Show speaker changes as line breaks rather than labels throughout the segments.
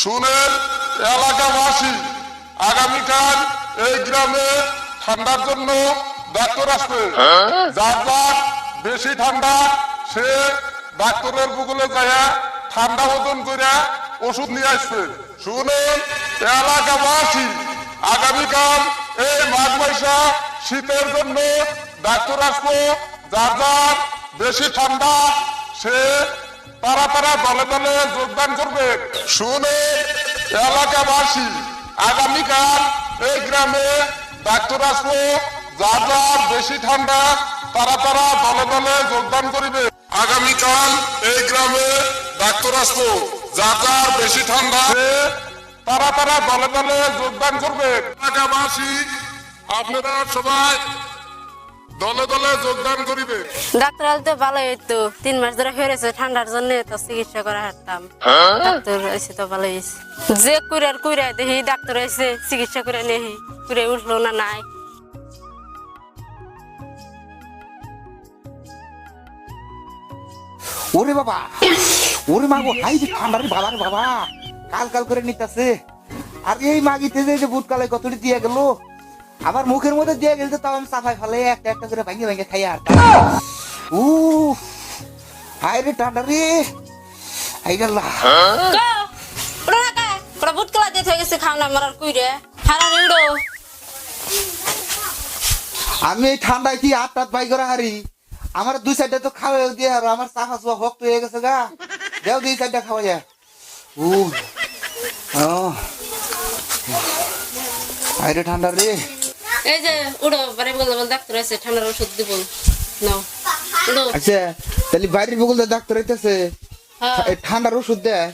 শুনেন এলাকাবাসী, আগামীকাল এই গ্রামে ঠান্ডার জন্য ডাক্তার আসবে। যার যার বেশি ঠান্ডা সে ডাক্তারের বুকুলে যায় ঠান্ডা ওজন করে ওষুধ নিয়ে আসবে। শুনেন এলাকাবাসী, আগামীকাল এই মাঘ মাসে শীতের জন্য ডাক্তার আসবো। যার যার বেশি ঠান্ডা সে তারা দলে দলে যোগদান করবে। শুনে এলাকাবাসী, আগামীকাল এই গ্রামে ডাক্তার আসবো। যার যার বেশি ঠান্ডা তারা দলে দলে যোগদান করিবে। আগামীকাল এই গ্রামে ডাক্তার আসবো। যার যার বেশি ঠান্ডা সে তারা দলে দলে যোগদান করবে। এলাকাবাসী আপনারা সবাই দলে দলে যোগদান করিবে।
ডাক্তার তো ভালোই হইতো, 3 মাস ধরে হয়েছে ঠান্ডার জন্য তো চিকিৎসা করা হারতাম। ডাক্তার এসে তো ভালোই হয়েছে। যে কুড়া দেখি ডাক্তার এসে চিকিৎসা করে নেহি, কুড়ে উঠলো না নাই।
ওরে বাবা, ওরে মাগো, হাই যে ঠান্ডারে বাবার বাবা, কাল করে নিতেছে। আর এই মাগিতে যে বুট কালে কতটি দিয়ে গেল, আবার মুখের মধ্যে দিয়ে গেল, তাও আমি সাফাই ফেলে একটা একটা করে ভাঙে খাই। আর হাই রে ঠান্ডা রে, হাই আল্লাহ।
বুট কালা দিয়ে হয়ে গেছে, খাও না মারার কুইরে হারা রেড়ো।
আমি এই ঠান্ডায় কি হাত টাত বাই করে হারি? আমার 2 সাইডটা তো খাওয়া দিয়ে আর আমার চাফা চুয়া ভক্ত হয়ে গেছে গা। দেও 2 সাইডটা খাওয়া যায়। হাই রে ঠান্ডা রে।
এই যে উড়ো, বারে বল ডাক্তার আছে, ঠান্ডার ওষুধ দিব নাও। উড়ো।
আচ্ছা, তাহলে বাইরের বগল ডাক্তার হইতেছে, ঠান্ডার ওষুধ দেয়।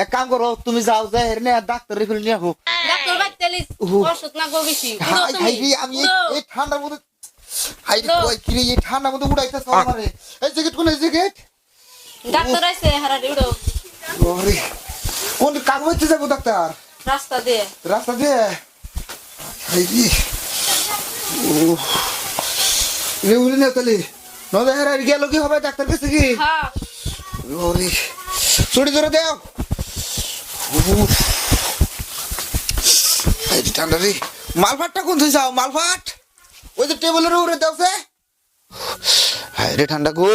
এক কাম করো, তুমি যাও, যাই হেরে ডাক্তার রেফিল নিয়ে হোক।
ডাক্তার বাইতেলি ওষুধ না গো বেশি।
আমি এই ঠান্ডার মধ্যে, হাই রে কই কি রে, এই ঠান্ডার মধ্যে উড়াইতেছ আমারে। এই জ্যাকেট কোন, এই জ্যাকেট?
ডাক্তার আছে হারা উড়ো।
ওরে কোন কাজ হইতে যাবো ডাক্তার?
রাস্তা দিয়ে।
রাস্তা দিয়ে? হাই রে, ও রে উড়ে না তাহলে নদে হারা গেল কি হবে ডাক্তার কাছে কি?
হ্যাঁ।
ওরে ছুটি ধরে দেও। এই ঠান্ডা রে, মালফাটটা কোন তুই যাও? মালফাট ওই যে টেবিলের উপরে দেওছে। হায় রে ঠান্ডা গো।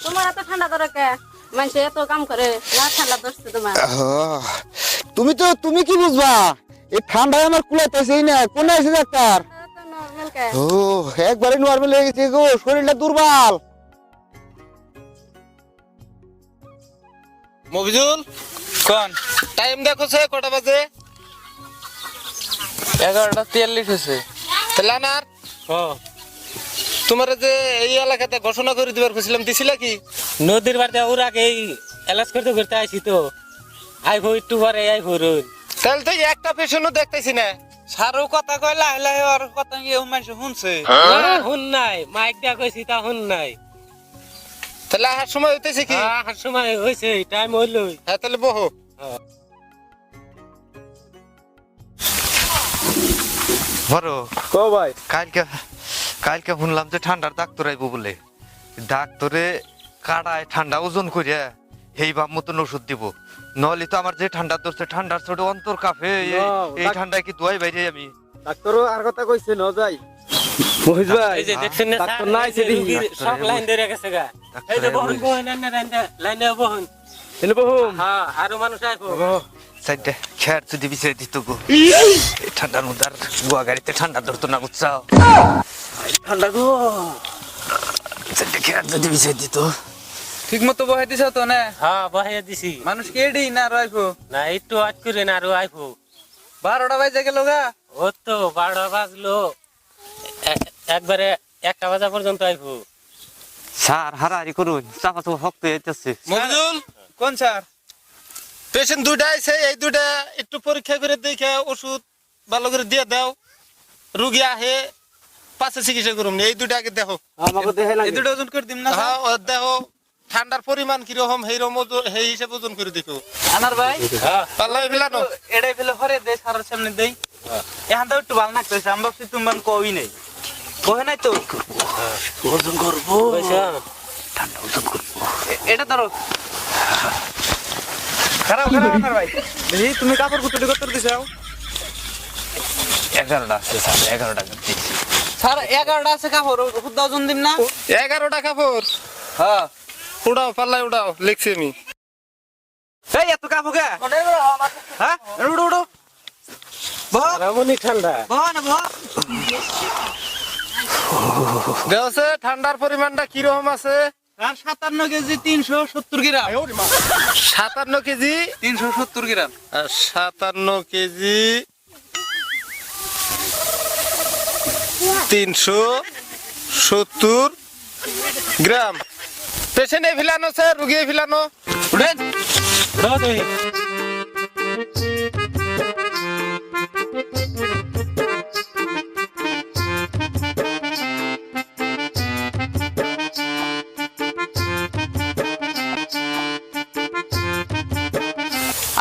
তোমার এত ঠান্ডা ধরে কে? মানুষ এত কাম করে না, ঠান্ডা ধরছে তোমার।
তুমি কি বুঝবা? এই ঠান্ডায় আমার কুলাইতেছেই না। কোন আছে ডাক্তার?
নরমাল কে?
ও একবারে নরমাল হয়ে গেছে গো, শরীরটা দুর্বল।
মফিজুল কোন টাইম দেখো সে কটা বাজে?
11:43 হয়েছে।
লানার তোমার যে এই এলাকাতে ঘোষণা করে দিবার কইছিলাম, দিছিলা কি?
নদীর বাড়িতে ওর আগে এলাচ করতে করতে আইছি তো, আইবো একটু পরে আইবো রোজ।
তাহলে তো একটা পেশেন্টও দেখতেছি না।
সারও কথা কয় লাহে লাহে, ওর কথা কি মানুষ শুনছে? শুন নাই, মাইক দিয়া কইছি তা শুন নাই।
তাহলে আসার সময় হইতেছে কি?
আসার সময় হয়েছে, টাইম হইল।
হ্যাঁ তাহলে বহু
বড়
কো ভাই,
কালকে শুনলাম যে ঠান্ডার ডাক্তার আইবো বলে। ডাক্তারে কাড়ায় ঠান্ডা ওজন করিয়া সেই বাপ মতন ওষুধ দিব, নইলে তো আমার যে ঠান্ডা ধরছে, ঠান্ডার ছোট অন্তর কাফে। এই ঠান্ডায় কি দোয়াই বাইরে আমি?
ডাক্তারও আর কথা কইছে ন যাই। মহিজ ভাই, এই যে দেখছেন না ডাক্তার নাই, সেদিন সব লাইন ধরে গেছে গা। এই যে বহন বহন লাইনে বহন, এনে বহন। হ্যাঁ, আরো মানুষ আইবো।
সাইডে খেয়ার যদি বিছিয়ে দিত গো, এই ঠান্ডার মধ্যে আর গোয়া গাড়িতে ঠান্ডা ধরতো না, বুঝছাও?
ঠান্ডা গো,
সাইডে খেয়ার যদি বিছিয়ে দিত।
ঠিক মতো বহাই দিছ তো না?
হ্যাঁ বহাইয়া দিছি।
মানুষ কে এডি না রাইবো
না, একটু আজ করে না আরো আইবো।
12টা বাজে গেল গা।
ও তো 12 বাজলো, একবারে 1টা বাজা পর্যন্ত আইবো।
স্যার হারাহারি করুন, চাপা চাপা শক্ত হইতেছে।
মফিজুল
কোন স্যার?
পেশেন্ট দুইটা আছে, এই দুইটা একটু পরীক্ষা করে দেখে ওষুধ ভালো করে দিয়ে দাও। রুগী আহে পাশে চিকিৎসা করুন, এই দুইটা আগে দেখো।
আমাকে দেখে
এই দুটো ওজন করে দিম না?
হ্যাঁ দেখো ঠান্ডার পরিমাণ কিরকম, সেই হিসেবে ওজন করে দেখো।
আনার ভাই
পাল্লা ফেলানো
এটাই ফেলে হরে দে, সারার সামনে দেই। এখন তো একটু ভালো লাগতেছে, আমি ভাবছি তুমি কই নেই, কহে নাই তো।
ওজন করবো,
ঠান্ডা ওজন করবো।
এটা ধরো খারাপ খারাপ না ভাই দেখি তুমি কাপড় কুতুটি কত দিছাও
11টা আছে স্যার 11টা দিচ্ছি
স্যার 11টা আছে কাপড় খুদ ওজন দিম না
11টা কাপড়
হ্যাঁ
উড়াও পাল্লাই উড়াও লিখছি আমি
এই এত কাপড় কে হ্যাঁ উড়ো উড়ো বহ
রামনি ঠান্ডা
বহ না বহ
দেওছে ঠান্ডার পরিমাণটা কিরকম আছে
আর 57 কেজি 370 গ্রাম
57 কেজি
370 গ্রাম
আর 57 কেজি 370 গ্রাম পেশেন্টে ফিলানো স্যার রুগী ফিলানো
উঠেন
দাও তুমি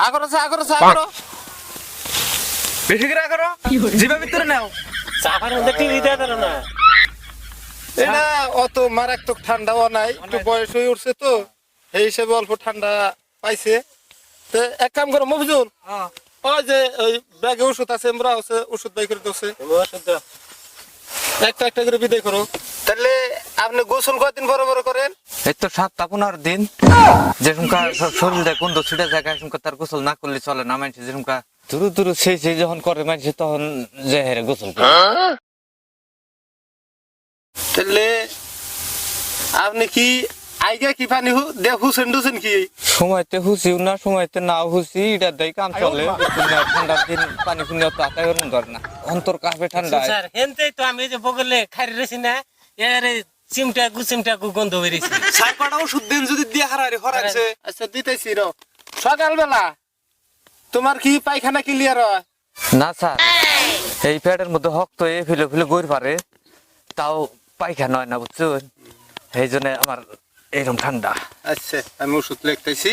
আগরো আগরো
বেশি করে করো জিবা ভিতরে নাও
চাপার মধ্যে টিভি দেয় ধরো না
এটা অত মারাত্মক ঠান্ডাও নাই একটু বয়স হয়ে উঠছে তো এই হিসেবে অল্প ঠান্ডা পাইছে তো এক কাম করো মফিজুল ওই যে ওই ব্যাগে ওষুধ আছে আমরা আছে ওষুধ বাই করে দোছে একটা একটা করে বিদায় করো তাহলে আপনি গোসল কয়দিন বড় করেন
এই তো 7-15 দিন যেরকম শরীরটা কোন ছিটা জায়গায় সেরকম তার গোসল না করলে চলে না মানুষ যেরকম দূর দূর সেই যখন করে মানুষ তখন যে হেরে গোসল করে
তাহলে আপনি কি আইগা কি পানি হুসেন ডুসেন কি
সময়তে হুসিও না সময়তে না হুসি এটা দেয় কাম চলে ঠান্ডার দিন পানি পুনিও তো আতাই করুন ধর না অন্তর কাঁপে ঠান্ডা
স্যার হেনতেই তো আমি যে বগলে খাই রেছি না এর চিমটা গন্ধ বেরিয়েছে
স্যার কটা ওষুধ দিন যদি দিয়া হারারে হরাছে
আচ্ছা দিতেছি র সকালবেলা তোমার কি পায়খানা ক্লিয়ার হয়
না স্যার এই পেটের মধ্যে হক্ত এ ফিলে ফিলে গইর পারে তাও পায়খানা হয় না বুঝছেন এই জন্য আমার এরকম ঠান্ডা
আচ্ছা আমি ওষুধ লিখতেছি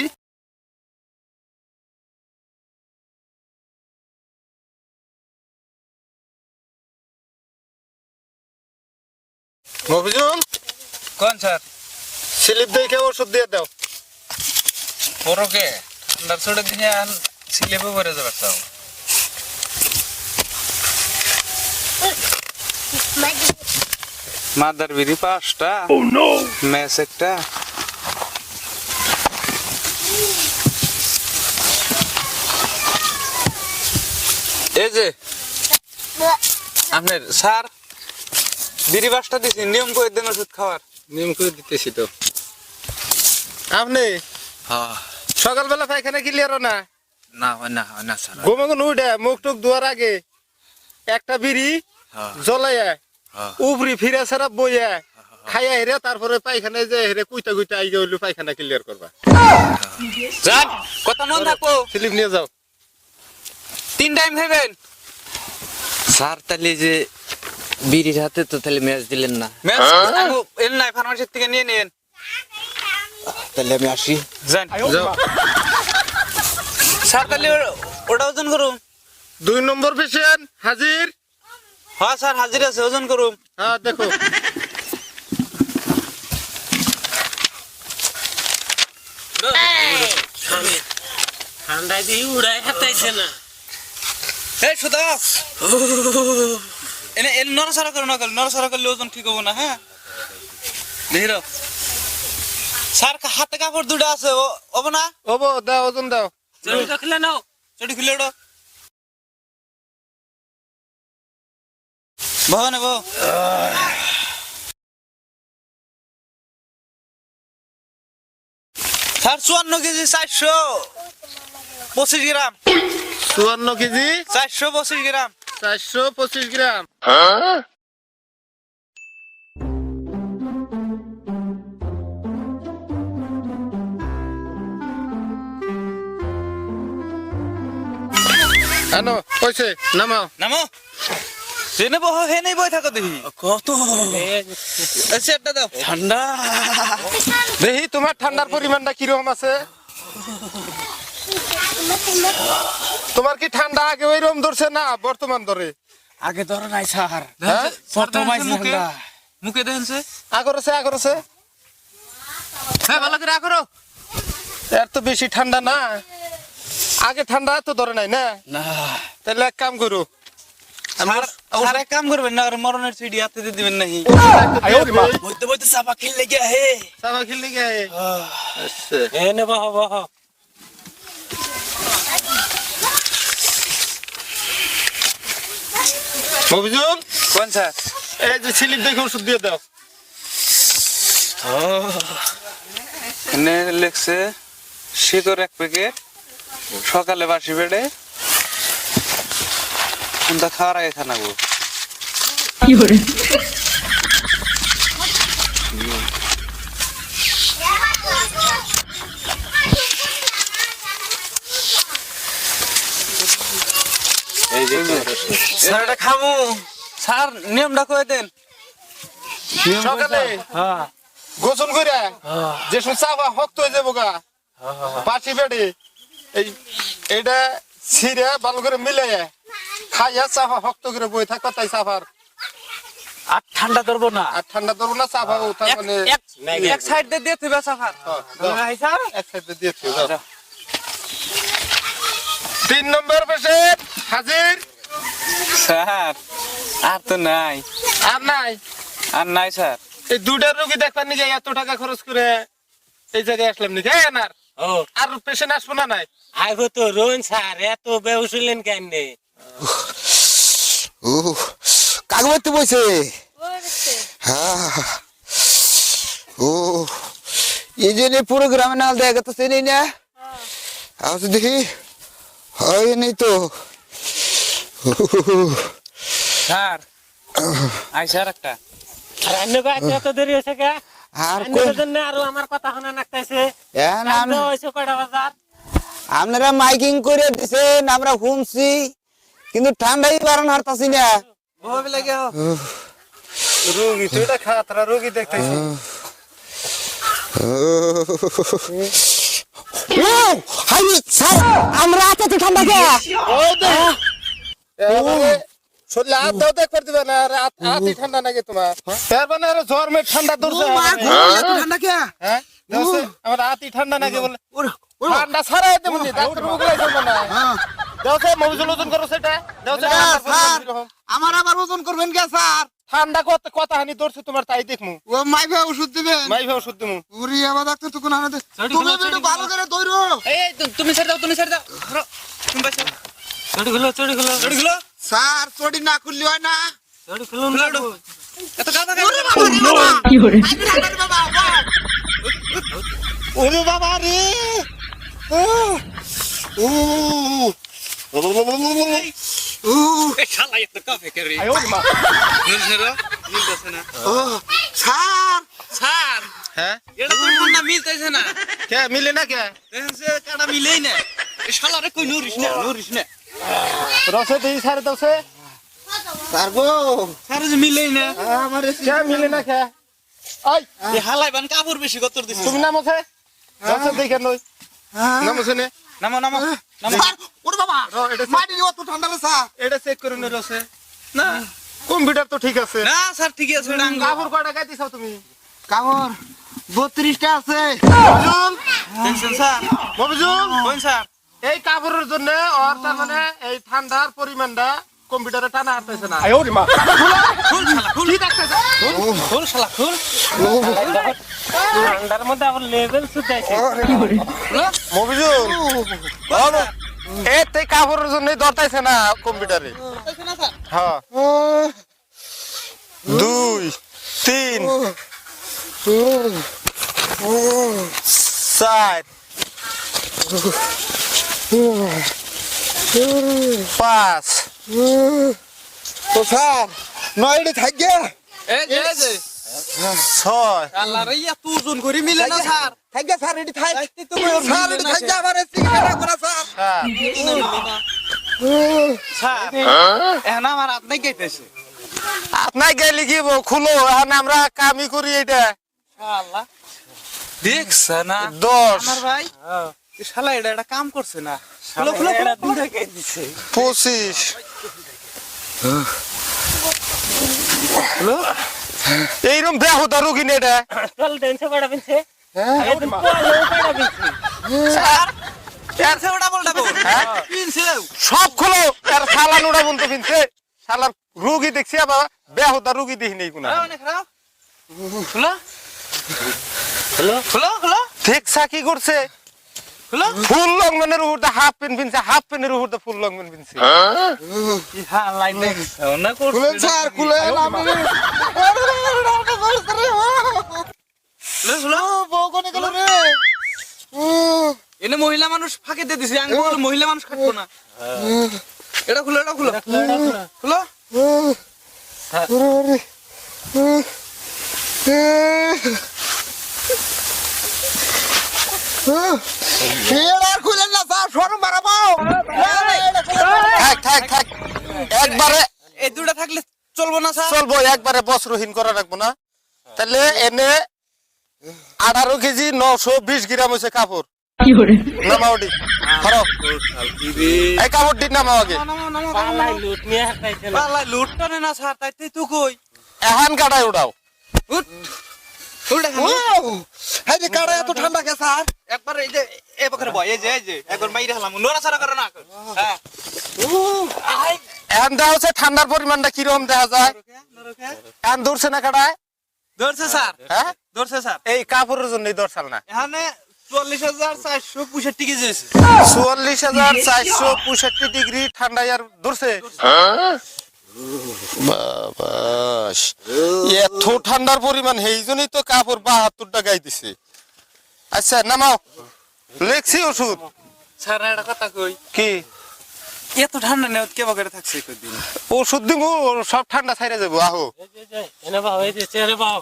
মফিজুল
কোন স্যার
স্লিপ দেখে ওষুধ দিয়ে দাও
পরকে ঠান্ডার ছোটে দিনে আন সিলেবে ভরে যাবে তাও মাদার বিড়ি 5টা মেস একটা এই যে আপনার স্যার বিড়ি 5টা দিছি নিয়ম করে দেন ওষুধ খাওয়ার
নিয়ম করে দিতেছি তো আপনি সকালবেলা পায়খানা ক্লিয়ার না
না না না স্যার
ঘুমাগুন উঠে মুখ টুক ধোয়ার আগে একটা বিড়ি জ্বলাইয়া উপরি ফিরে ছাড়া বইয়া খাইয়া হেরে তারপরে পায়খানায় যে হেরে কুইটা কুইটা আইগে হইলে পায়খানা ক্লিয়ার করবা
যান কথা মন থাকো
স্লিপ নিয়ে যাও
3 টাইম খাইবেন
স্যার তাহলে যে বিড়ির হাতে তো তাহলে ম্যাচ দিলেন না
মেস আমি এর নাই ফার্মাসি থেকে নিয়ে নিন
তাহলে আমি আসি
যান
যাও
স্যার তাহলে ওটা ওজন করুন
2 নম্বর পেশেন্ট হাজির
হ্যাঁ স্যার হাজির আছে ওজন করুন
হ্যাঁ দেখো
ঠান্ডায় দিয়ে উড়াই হাতাইছে না
এই সুদা এনে এন নরসারা করো না নরসারা করলে ওজন ঠিক হবো না হ্যাঁ ধীর স্যার হাতে কাপড় দুটো আছে হবো না
ওবো দাও ওজন দাও
চড়িটা খুলে নাও
চটি খুলে ওটা বহ না বহ স্যার 54 কেজি 425 গ্রাম
54 কেজি
425 গ্রাম
425 গ্রাম আনো কইছে নামাও
নামো জেনে বহ হে নেই বই থাকো দেখি কত সেটটা দাও ঠান্ডা
দেখি তোমার ঠান্ডার পরিমাণটা কিরকম আছে তোমার কি ঠান্ডা আগে ওইরকম ধরছে না বর্তমান ধরে
আগে ধরে নাই স্যার
হ্যাঁ
বর্তমান ঠান্ডা
মুখে দেখেন সে
আগরছে
হ্যাঁ ভালো করে করো।
এর তো বেশি ঠান্ডা না, আগে ঠান্ডা তো ধরে নাই না,
না
তাহলে এক কাম করো,
স্যার এক কাম করবেন না, আর মরণের সিডি হাতে দিয়ে দিবেন নাকি? বইতে বইতে চাপা খেললে গিয়া হে
সাবা খেললে গে।
এ নে বহ বহ।
মফিজুল,
কোন স্যার?
এই যে স্লিপ দেখে ওষুধ দিয়ে দাও।
এনে লেখছে শিকড় 1 প্যাকেট, সকালে বাসি বেড়ে সন্ধ্যা খাওয়ার আগে খানাবো। স্যার এটা খামু। স্যার নিয়মটা কয়ে দেন।
সকালে
হ্যাঁ
গোসল করে যে চাপা শক্ত হয়ে যাবো গা, পাশি বেড়ে এইটা ছিঁড়ে ভালো করে মিলে খাইয়া চাপা শক্ত করে বই থাকো, তাই চাপার
আর ঠান্ডা ধরবো না।
আর ঠান্ডা ধরবো না, চাপা ওঠা মানে
এক সাইড দিয়ে দিয়ে থিবা সাফার।
এক সাইডে দিয়ে দিও। 3 নম্বর পেশেন্ট হাজির।
স্যার আর তো নাই,
আর নাই?
আর নাই স্যার।
এই 2টা রোগী দেখবার নিয়ে এত টাকা খরচ করে এই জায়গায় আসলাম নাকি? আর
ও
আর পেশেন্ট আসবো না? নাই
আইব তো রোহন স্যার, এত বেউসলেন কেন?
ও কাগজ বইছে। হ্যাঁ ও এই যে প্রোগ্রামে নাল দেখা তো চেনি না, আজ দেখি হয় নাই তো।
স্যার আইসার একটা
আর অন্য কাছে এত দেরি হয়েছে কে?
আর
অন্যের জন্য আরো আমার কথা শোনা নাকতেছে। হয়েছে কয়টা বাজার?
আপনারা মাইকিং করে দিছেন, আমরা শুনছি, কিন্তু ঠান্ডাই বারণ হারতাছি না।
ভাবে লাগে
রোগী তো এটা খাতরা রোগী দেখতেছি।
হাই স্যার, আমরা এত ঠান্ডা কে?
শরীরে হাত দাও দেখবার দিবে না, আর হাতই ঠান্ডা নাকি তোমার? তার মানে আরো জ্বর মেয়ে ঠান্ডা ধরছে।
ঠান্ডা কে?
হ্যাঁ দেখছে আমার হাতই ঠান্ডা নাকি বলে ঠান্ডা ছাড়াই দেবো নি, ডাক্তার মুখলাই করবো না। দেখছে মফিজুল ওজন করো সেটা দেখছে
আমার আবার ওজন করবেন কে স্যার?
ঠান্ডা কত কথা হানি ধরছে তোমার, তাই দেখমু
ও মাইভে ওষুধ দিবেন?
মাইভে ওষুধ দেবো।
উরি আবার ডাক্তার তো কোন আনাতে তুমি একটু ভালো করে ধরো।
এই তুমি ছেড়ে দাও, তুমি ছেড়ে দাও। ধরো, তুমি বসো।
চড়ি খুলো চড়ি খুলো
চড়ি গুলো
স্যার চড়ি না খুললি হয় না।
চড়ি খুলুন
খুলো
না।
একটু। এত কাদা
ওরে বাবা রে,
শালা এত কাফে করে। মিলতেছে না
স্যার
স্যার।
হ্যাঁ
এটা তো ঠান্ডা মিলতেছে না।
কে মিলে না কে?
দেখেন সে কাটা মিলেই না। এই শালারে কই নুরিস না, নুরিস না।
রসে দিয়ে সারে দছে
স্যার গো
স্যার যে মিলেই না।
আমার
কে মিলে না কে? আই
এই হালাই বান কাপড় বেশি কতর দিছে।
তুমি নাম আছে রসে দেখে নই নাম আছে নে
নামো নামো নামো।
স্যার ওরে বাবা মাটি অত ঠান্ডা রে স্যার।
এটা চেক করে নে রসে না, কম্পিউটার তো ঠিক আছে।
না স্যার ঠিকই আছে। এটা আঙ্গুল।
কাপড় কয়টা গাইতে চাও তুমি?
কামড় 32টা আছে।
মফিজুল,
দেখছেন স্যার?
মফিজুল,
কোন স্যার?
এই কাপড়ের জন্য ওর তার মানে এই ঠান্ডার পরিমাণটা কম্পিউটারে টানা হাঁটতেছে না।
খুল শালা খুল।
কি দেখতেছ?
খুল শালা খুল।
ঠান্ডার মধ্যে আবার লেভেল সুদাইছে।
মফিজুল, এই কাপড়ের জন্য ধরতেছে না কম্পিউটারে।
দেখছেন না স্যার?
হ্যাঁ 2 3 4 5
তো স্যার নয়ডি থাকবে।
এই যে
6
আল্লাহ রে এত ওজন করে মিলে না স্যার।
থাকবে স্যার রেডি থাক।
দেখতে তো বড়
স্যার রেডি থাকবে আমার সিগনেচার করা স্যার।
স্যার এখন আমার হাত নাই গাইতেছে।
আপনার গেলে কি খুলো, এখন আমরা কামই করি এটা।
শালা দেখছ না
10
আমার ভাই এই শালা এটা একটা কাম করছে না। খুলো খুলো
এটা দুটো কে দিছে?
25 এইরকম বেহুদা রুগী না এটা।
চল টেনশন করা পেছে।
পিনছে ওটা বলটাবো পিনছে
সব খোলো আর শালা নোড়া বন্ধ পিনছে শালার রুগী দেখছি আবার বেহুদা রুগী দেখি নেই কোনা
অনেক খারাপ খুলো খুলো খুলো খুলো
দেখছা কি করছে
খুলো
ফুল লঙ্ঘনের উপর হাফ প্যান্ট পিনছে হাফ প্যান্টের উপর ফুল লঙ্ঘন পিনছে
হ্যাঁ লাইন দেখ না করছে
খুলেন স্যার খুলেন আমি
খুলো
বউ কোনে গেল রে
এনে মহিলা মানুষ ফাঁকে দিয়ে দিছে আমি বল মহিলা মানুষ কাটবো না এটা খুলো খুলো
আর খুলেন না স্যার সরম বাড়াবো
থাক থাক থাক একবারে
এই দুটো থাকলে চলবো না স্যার
চলবো একবারে বস্ত্রহীন করা রাখবো না তাহলে এনে 18 কেজি 920 গ্রাম হয়েছে কাপড় নামাওডি ধরো এই কাপড়টি নামাও আগে
পালাই লুট নিয়ে হাঁটাইছে না।
পাল্লাই লুটটা নে না স্যার তাইতে তুই কই
এহান কাটাই উঠাও
উঠ উঠ
এই যে কাড়া এত ঠান্ডা কে স্যার
একবার এই যে এ পাখরে বয় এই যে একবার মাইরে হলাম নড়াচড়া করে না হ্যাঁ
এহান দেখা হচ্ছে ঠান্ডার পরিমাণটা কিরকম দেখা যায় এহান দৌড়ছে না কাটায়
ধরছে স্যার
হ্যাঁ
ধরছে স্যার
এই কাপড়ের জন্যই দর্শাল না
এখানে 44,465 কেজি হয়েছে
44,465 ডিগ্রি ঠান্ডা আর ধরছে বাবাস এত ঠান্ডার পরিমাণ এই জন্যই তো কাপড় 72 টাকায় দিছে আচ্ছা নামাও লেখছি ওষুধ
স্যার একটা কথা কই
কি
এত ঠান্ডা নেই কে বকরে থাকছে কদিন
ওষুধ দিব সব ঠান্ডা ছাইরা যাবো আহো
এনে বাহ এই যে চেয়ারে বাহ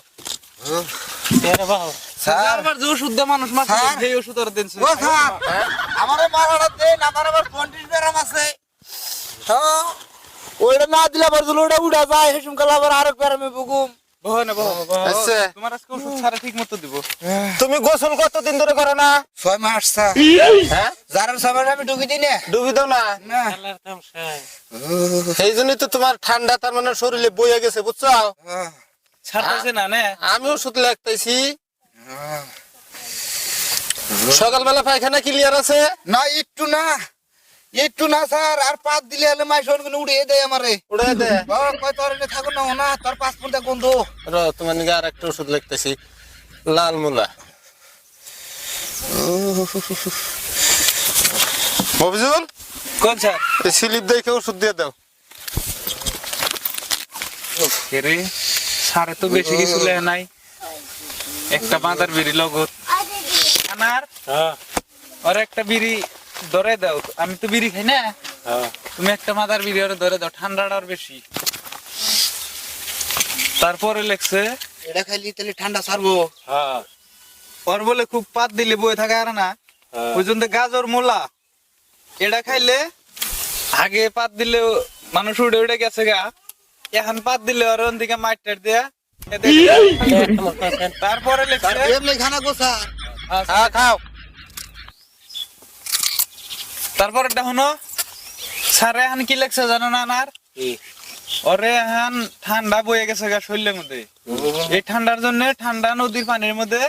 স্যার যে ওষুধ দে মানুষ মারছে
স্যার।
সেই ওষুধ আর দেন
ও স্যার আমারে মারাটা দেন আমার আবার 20 গ্রাম আছে হ্যাঁ ওইটা না দিলে আবার ওটা উড়া যায় হেসুম কাল আবার আরেক গ্রামে বুগুম
বহনে বহ
আচ্ছা
তোমার আজকে ওষুধ স্যার ঠিক মতো দিব
তুমি গোসল কতদিন ধরে করো না
6 মাস স্যার
হ্যাঁ
যারার সময় আমি ঢুকি দিই না
ডুবি দাও না
না
খেলার তামশায়
এই জন্যই তো তোমার ঠান্ডা তার মানে শরীরে বইয়া গেছে বুঝছো
ছাড়তেছে না নে
আমি ওষুধ লাগতেছি সকালবেলা পায়খানা ক্লিয়ার আছে
না একটু না স্যার আর পাত দিলে হলে মাই সর গুলো উড়িয়ে দেয় আমারে
উড়ে দে
বাবা কয় তোর এনে থাকো না না তোর পাসপোর্ট দেখ বন্ধু
তোমার নিকে আর একটা ওষুধ লিখতেছি লাল মুলা মফিজুল
কোন স্যার
এই স্লিপ দেখে ওষুধ দিয়ে দাও
রে সারে তো বেশি কিছু লেয় নাই একটা বাঁধার বিড়ি লগত আনার
হ্যাঁ
আর একটা বিড়ি ধরে দাও আমি তো বিড়ি খাই না
হ্যাঁ
তুমি একটা মাদার বিড়ি ওরে ধরে দাও ঠান্ডাটা আর বেশি তারপরে লেখছে
এটা খাইলি তাহলে ঠান্ডা ছাড়বো
হ্যাঁ
ওর বলে খুব পাত দিলে বয়ে থাকে আর না ওই জন্য গাজর মূলা এটা খাইলে আগে পাত দিলে মানুষ উড়ে উড়ে গেছে গা এখন পাত দিলে ওর দিকে মাইট টাইট দেয়া তারপরে লেখছে
এমনি খানা গো স্যার
হ্যাঁ খাও
তারপরে দেখো স্যারে এখন কি লেখছে জানো না আর
কি
ওরে এখন ঠান্ডা বয়ে গেছে গা শরীরের মধ্যে এই ঠান্ডার জন্য ঠান্ডা নদীর পানির মধ্যে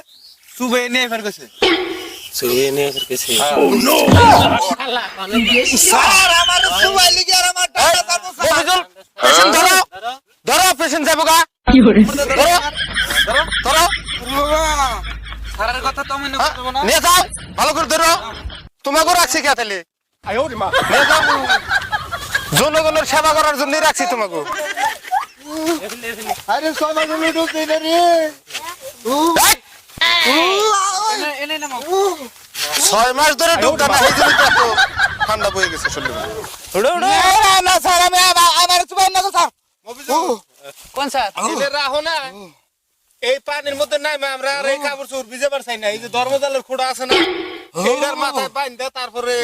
চুবে নিয়ে ফের গেছে
চুয়ে নিয়ে ফিরকেছি
স্যার আমার সুবাই লিগে আর আমার ঠান্ডা ছাড়বো
মফিজুল পেশেন্ট ধরো ধরো পেশেন্ট যাবো গা ধরো ধরো
স্যারের কথা তো আমি নেবো না
নিয়ে যাও ভালো করে ধরো তোমাকেও রাখছি কে তাহলে নিয়ে যাও জনগণের সেবা করার জন্য রাখছি তোমাকে
আরে সবাই গুলো ঢুকতে না রে
এনে নামো
6 মাস ধরে ঢুকতা না এই জন্য তো এত ঠান্ডা বয়ে গেছে শরীরে
না স্যার আমি আমার সুবাই না গো স্যার
কোন স্যার
এলে রাখো না এই পানির মধ্যে নাইমে আমরা আর এই কাপড় চোপড় ভিজে পারছাই না এই যে ধর্মজালের খোড়া আছে না এইটার মাথায় বাইন্ধে তারপরে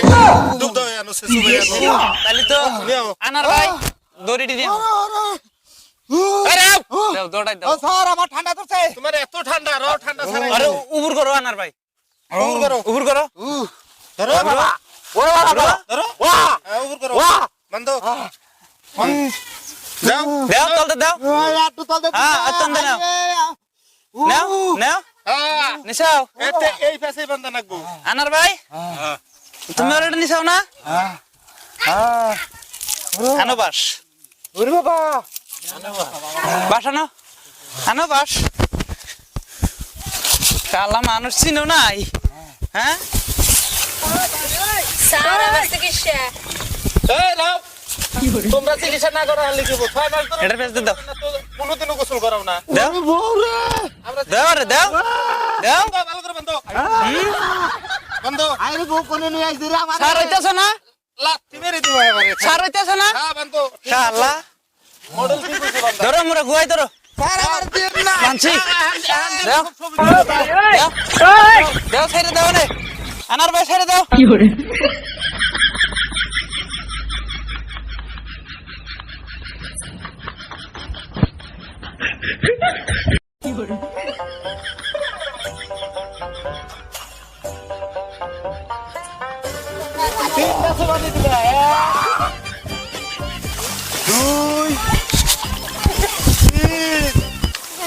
ডুব দাও আনো সে সুবে আনো
তাহলে তো
নিও
আনার ভাই দড়িটি দিও
আরে
দাও দড়াই
ও
দাও
স্যার আমার ঠান্ডা ধরছে
তোমার এত ঠান্ডা রো ঠান্ডা ছাড়াই
আরে উবুর করো আনার ভাই
উবুর করো
উবুর করো
ধরো বাবা ও বাবা ধরো ওয়া উবুর করো ওয়া বন্ধ যাও
দাও তলতে দাও
একটু তল দে
হ্যাঁ, আর তল দে নাও। নাও নাও
হ্যাঁ
নিছাও
এতে এই ফেসে বান্ধা নাকবো
আনার ভাই তুমি আর এটা নিছাও না আনো বাস
ওরে বাবা
বাস আনো বাস কালা মানুষ চিনো নাই হ্যাঁ
স্যার আমার চিকিৎসা
এই নাও তোমরা চিকিৎসা না করা হলে কি বল 6 মাস ধরে
এটা বেশ দাও
কোনোদিনও গোসল করাও না
দাও দাও রে দাও দাও
ভালো করে বন্ধ বন্ধ
আরে বউ কোনে নিয়ে আইছ রে আমার
সার হইতাছ না
লাত্তি মেরে দিবা এবারে
সার হইতাছ না
হ্যাঁ বন্ধ
শালা
মডেল কি করছে বন্ধ
ধরো মোরা গুয়াই ধরো
স্যার আমার দিন না
মানছি দাও দাও ছেড়ে দাও রে আনার ভাই ছেড়ে দাও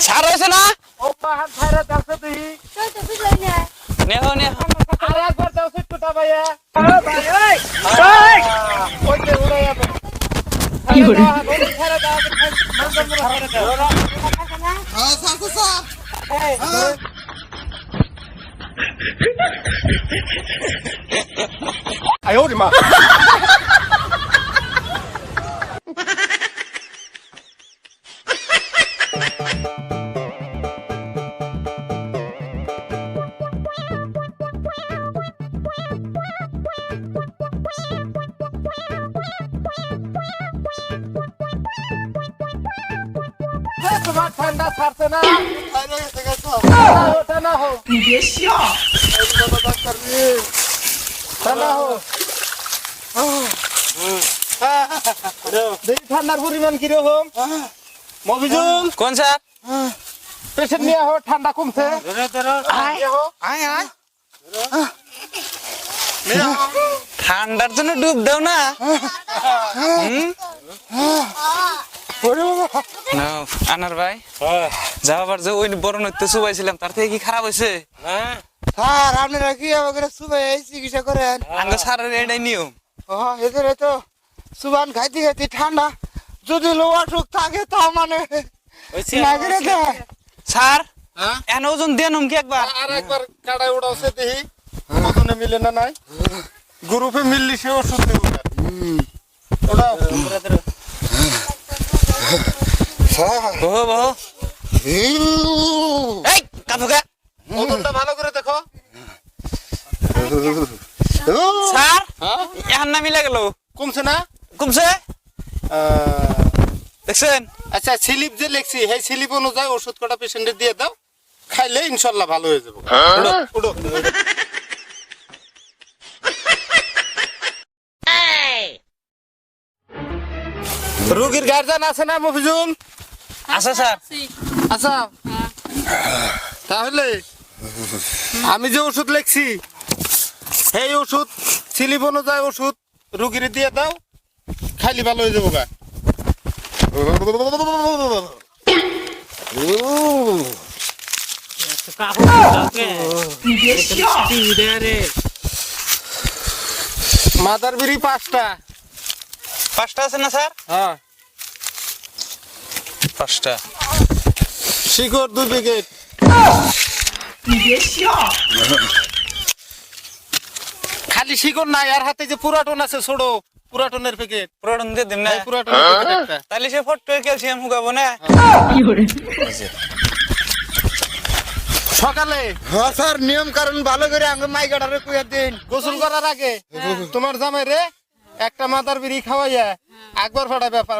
সার হয়েছে না
ও পাহাড় ছাইরা যাচ্ছে তুই
নেহ নেহ
আর একবার দাও সিট কোটা ভাইয়া ওই যে উড়ে যাবে কি করে ছাইরা দাও মন্দর মুড়া ছাইরা দাও
হ্যাঁ স্যার স্যার
আয় ওরে মা
তোমার ঠান্ডা ছাড়ছে না ওটা না হো ঠান্ডা হো দেখি ঠান্ডার পরিমাণ কিরকম মফিজুল
কোন স্যার
পেশেন্ট নিয়ে হো ঠান্ডা কমছে
আয় আয়
ঠান্ডার জন্য ডুব দাও না নাও, আনার ভাই যাবার যে ওই বড় নৃত্য চুবাইছিলাম তার থেকে কি খারাপ হয়েছে
স্যার আপনারা কি আমাকে সুবাই চিকিৎসা করেন
আঙ্গ স্যারের এটাই নিয়ম
এদের তো সুবান খাইতে খাইতে ঠান্ডা যদি লোয়া সুখ থাকে তা মানে না করে দেয়
স্যার এন ওজন দেন কি একবার
আর একবার কাটায় উড়াওছে দেখি ওজনে মিলে না নাই গ্রুপে মিললি সে ওষুধ দেবো ওড়াও
বহ বহ এই কাপুকা
ওজনটা ভালো করে দেখো
স্যার এখন না মিলে গেল
কমছে না
কমছে দেখছেন
আচ্ছা স্লিপ যে লেখছি সেই স্লিপ অনুযায়ী ওষুধ কটা পেশেন্টে দিয়ে দাও খাইলে ইনশাল্লাহ ভালো হয়ে যাবে উড়ো উড়ো রোগীর গার্জিয়ান আছে না মফিজুল
আচ্ছা স্যার
আচ্ছা তাহলে আমি যে ওষুধ লেখছি সেই ওষুধ স্লিপ অনুযায়ী ওষুধ রোগীর দিয়ে দাও খাইলে ভালো হয়ে যাবো গা মাদার বিড়ি 5টা
আছে না স্যার
হ্যাঁ
5টা
শিকড় 2 প্যাকেট খালি শিকড় নাই আর হাতে যে পুরাটন আছে ছোট পুরাটনের প্যাকেট
প্রোডন দিয়ে দিন না
পুরাটনের প্যাকেট একটা
তাহলে সে ফটো ক্যালসিয়াম হুগাবো না
সকালে
হ্যাঁ স্যার নিয়ম কারণ ভালো করে আঙ্গ মাইকাটারে কুইয়া দিন
গোসল করার আগে তোমার জামাই রে একটা মাদার বিড়ি খাওয়াইয়া একবার ফাটা ব্যাপার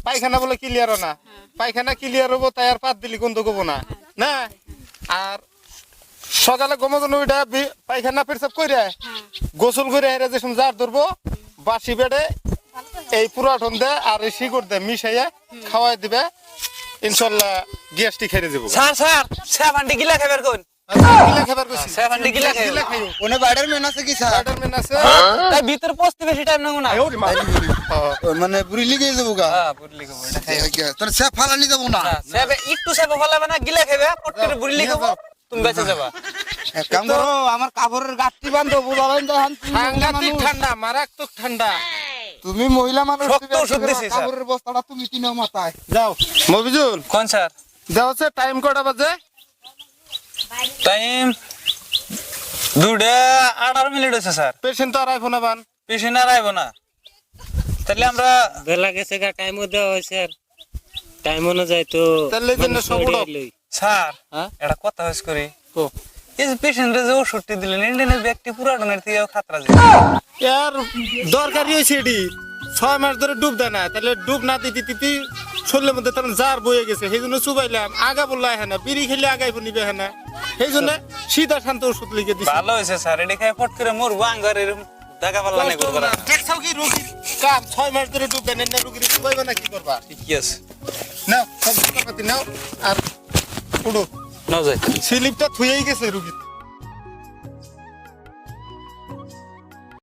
পায়খানা বলে ক্লিয়ার না পায়খানা ক্লিয়ার হবো তাই আর পাত দিলি গন্ধ করবো না না আর সকালে গমগন ওইটা পায়খানা পেরসাব কইরা গোসল করে হেরে যে জার ধরবো বাসি বেড়ে এই পুরাটন দে আর এই শিকড় দে মিশাইয়া খাওয়াই দিবে ইনশাল্লাহ গ্যাসটি খেয়ে যাবো
স্যার স্যার সেভান্ডি গিলা খাবার কোন
গিলা খাবার কইছি
সেভান্ডি গিলা
গিলা
খাই
খাইও
ওনে বাইরের মেন আছে কি স্যার
স্পাইডারম্যান আছে
তাই ভিতর পৌঁছতে বেশি টাইম লাগো না
মানে বুড়ি লিগে যাবো গা
হ্যাঁ বুড়লি খাবো এটা খাই
তোর সে ফালানি যাবো না
সেবে একটু সেবে ফলাবে না গিলা খাবে পট্টির বুড়লি খাবো তুমি বেঁচে যাবা।
এক কাম করো, আমার কাপড়ের গাঁটটি বান্ধো, বুঝাবেন যে হান তুমি মহিলা
সাংঘাতিক
মানুষ।
ঠান্ডা, মারাত্মক ঠান্ডা।
তুমি মহিলা মানুষ,
শক্ত
তুমি
ওষুধ দিছি, স্যার।
কাপড়ের বস্তাটা তুমি কিনো মাথায়।
যাও মফিজুল,
কোন স্যার?
যাও হচ্ছে টাইম কটা বাজে?
টাইম 2:18 মিনিট হয়েছে স্যার।
পেশেন্ট তো আর আইফোন আবান।
পেশেন্ট আর আইব না, তাহলে আমরা
বেলা গেছে গা, টাইমও দেওয়া হয়েছে আর টাইম অনুযায়ী তো
তাহলে এই জন্য সব উড়ো।
স্যার
হ্যাঁ?
একটা কথা হয়েছে করি, এই যে পেশেন্টে যে ওষুধটি দিলেন ইন্ডিয়ানের ব্যক্তি পুরাটনের থেকে খাতরা যায়।
এর দরকারই হয়েছে এটি, 6 মাস ধরে ডুব দেয় না, তাহলে ডুব না দিতে দিতে শরীরের মধ্যে তখন জার বয়ে গেছে, সেই জন্য চুবাইলাম। আগা বললে হ্যাঁ না, বিড়ি খেলে আগাই নিবে হ্যাঁ না, সেই জন্য সিধা শান্ত ওষুধ লিখে দিচ্ছে।
ভালো হয়েছে স্যার, এটা খাই ফট করে মরবো, আঙ্গার এরকম টাকা পাল্লা নেই করবো না।
দেখছাও কি রোগী কাম 6 মাস ধরে ডুব দেন না, রোগীর চুবাইবে না, কি করবা?
কি আছে
নাও সব যন্ত্রপাতি নাও আর উড়ো।
নাও যাই।
স্লিপটা থুয়েই গেছে রোগী।